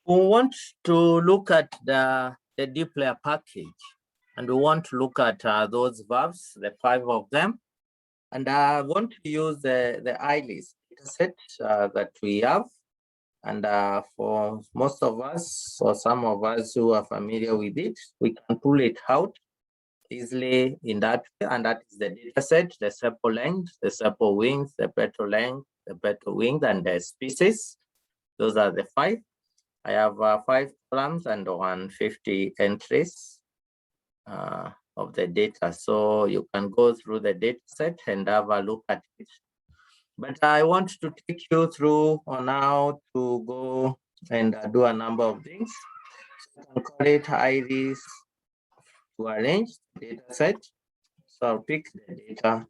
We want to look at the Dplyr package, and we want to look at those verbs, the 5 of them. And I want to use the IList dataset that we have. And for most of us, or some of us who are familiar with it, we can pull it out easily in that way. And that is the dataset, the sepal length, the sepal wings, the petal length, the petal wings, and the species. Those are the 5. I have 5 columns and 150 entries of the data. So you can go through the data set and have a look at it. But I want to take you through on how to go and do a number of things. So you can call it IDs to arrange the data set. So I'll pick the data.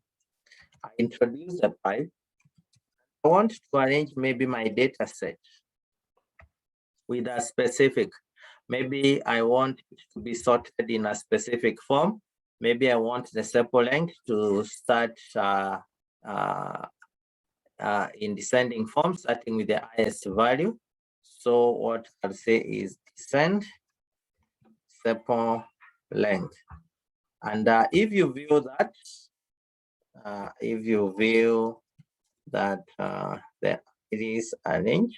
I introduce the pipe. I want to arrange maybe my data set with a specific. Maybe I want it to be sorted in a specific form. Maybe I want the sepal length to start in descending form, starting with the highest value. So what I'll say is descend sepal length. And if you view that, the it is arranged,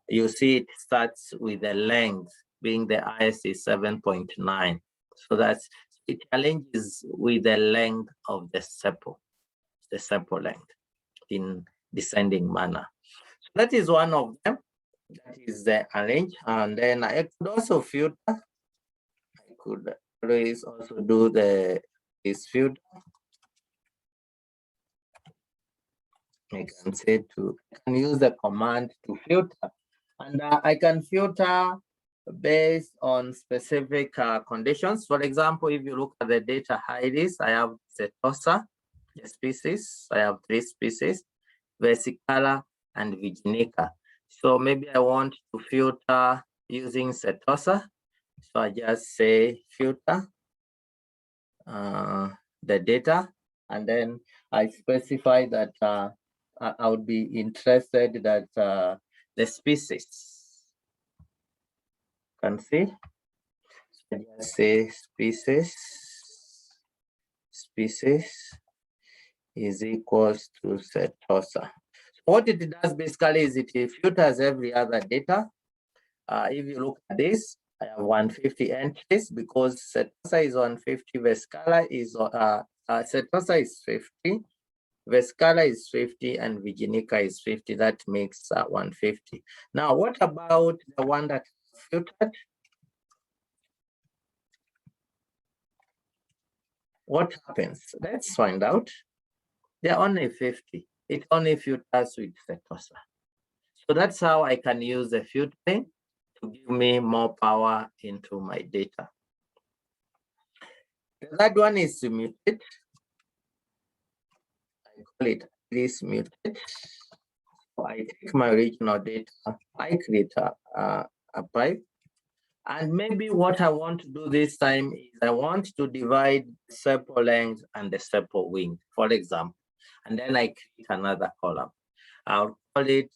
you see it starts with the length being the highest is 7.9. So that's, it arranges with the length of the sepal length in descending manner. So that is one of them. That is the arrange. And then I could also filter. I could always also do this filter. I can use the command to filter. And I can filter based on specific conditions. For example, if you look at the data IDs, I have Setosa, the species. I have 3 species, Versicolor and Viginica. So maybe I want to filter using Setosa. So I just say filter the data, and then I specify that I would be interested that the species. You can see, so I just say species is equals to Setosa. What it does basically is it filters every other data. If you look at this, I have 150 entries because Setosa is 150, Versicolor is Setosa is 50, Versicolor is 50, and Viginica is 50. That makes 150. Now, what about the one that filtered? What happens? Let's find out. They're only 50. It only filters with Setosa. So that's how I can use the filtering to give me more power into my data. The third one is to mutate. I call it this mutate. So I take my original data, I create a pipe. And maybe what I want to do this time is I want to divide the sepal length and the sepal wing, for example. And then I create another column. I'll call it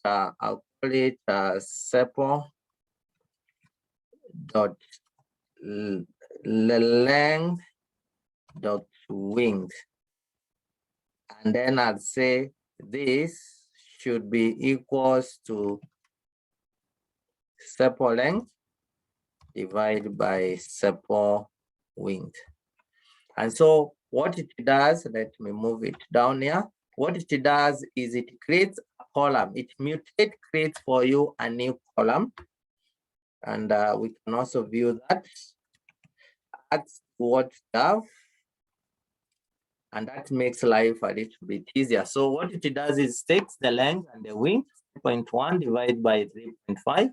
sepal dot length dot wing, and then I'll say this should be equals to sepal length divided by sepal wing. And so what it does, let me move it down here. What it does is it creates a column. It mutate creates for you a new column. And we can also view that. That's what we have. And that makes life a little bit easier. So what it does is takes the length and the width, 3.1 divided by 3.5.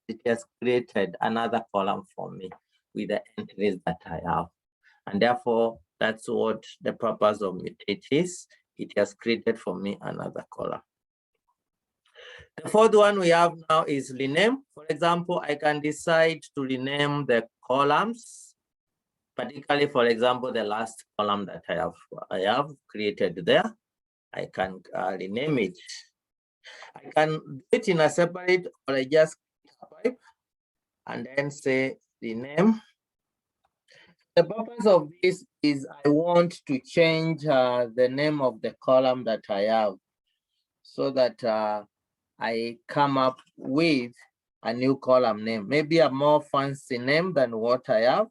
It has created another column for me with the entries that I have. And therefore, that's what the purpose of mutate is. It has created for me another column. The fourth one we have now is rename. For example, I can decide to rename the columns, particularly, for example, the last column that I have created there. I can rename it. I can do it in a separate, or I just pipe and then say the name. The purpose of this is I want to change the name of the column that I have so that I come up with a new column name, maybe a more fancy name than what I have,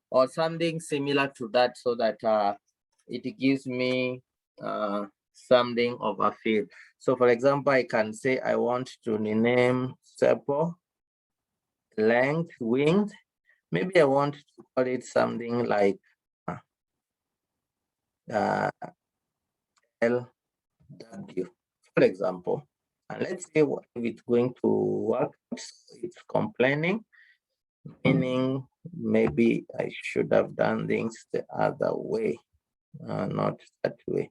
or something similar to that, so that it gives me something of a feel. So for example, I can say I want to rename sepal length winged. Maybe I want to call it something like LW, for example. And let's see what if it's going to work. So it's complaining, meaning maybe I should have done things the other way, not that way.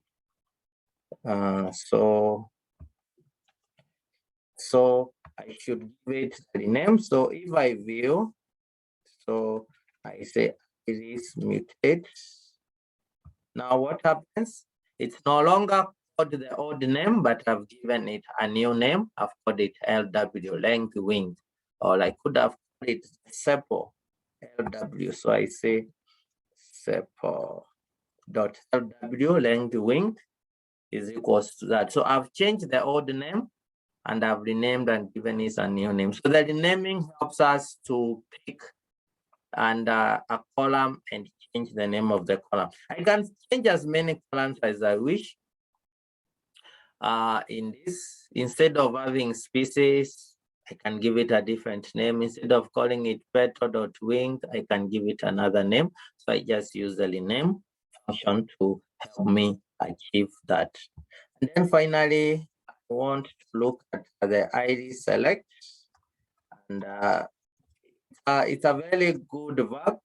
So I should give it the name. So if I view, so I say it is mutate. Now what happens? It's no longer called the old name, but I've given it a new name. I've called it LW, length winged, or I could have called it sepal LW. So I say sepal dot LW length winged is equals to that. So I've changed the old name and I've renamed and given it a new name. So the renaming helps us to pick and a column and change the name of the column. I can change as many columns as I wish. In this, instead of having species, I can give it a different name. Instead of calling it petal.winged, I can give it another name. So I just use the rename function to help me achieve that. And then finally, I want to look at the ID select. And it's a very good verb.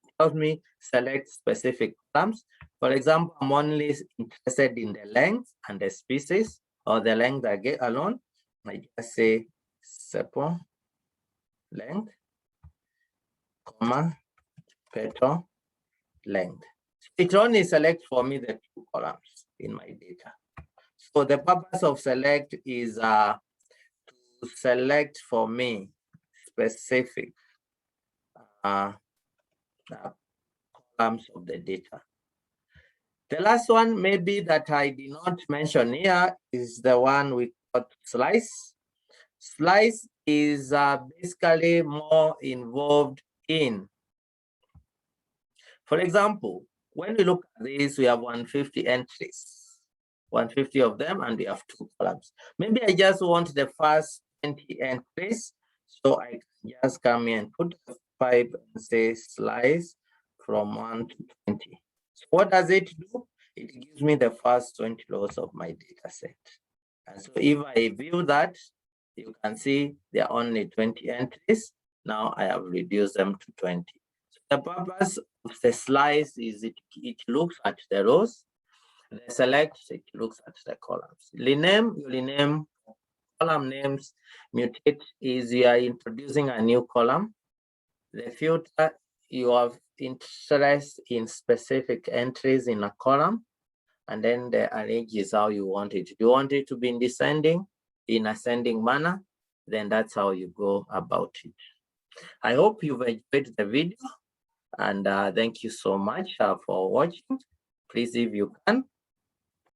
It helps me select specific columns. For example, I'm only interested in the length and the species, or the length I get alone. I just say sepal length, comma, petal length. It only selects for me the two columns in my data. So the purpose of select is to select for me specific columns of the data. The last one maybe that I did not mention here is the one we call slice. Slice is basically more involved in, for example, when we look at this, we have 150 entries, 150 of them, and we have two columns. Maybe I just want the first 20 entries, so I can just come in and put a pipe and say slice from 1 to 20. So what does it do? It gives me the first 20 rows of my data set. And so if I view that, you can see there are only 20 entries. Now I have reduced them to 20. So the purpose of the slice is it looks at the rows. The select, it looks at the columns. Rename column names. Mutate is you are introducing a new column. The filter, you have interest in specific entries in a column, and then the arrange is how you want it. If you want it to be in descending, in ascending manner, then that's how you go about it. I hope you've enjoyed the video, and thank you so much for watching. Please, if you can,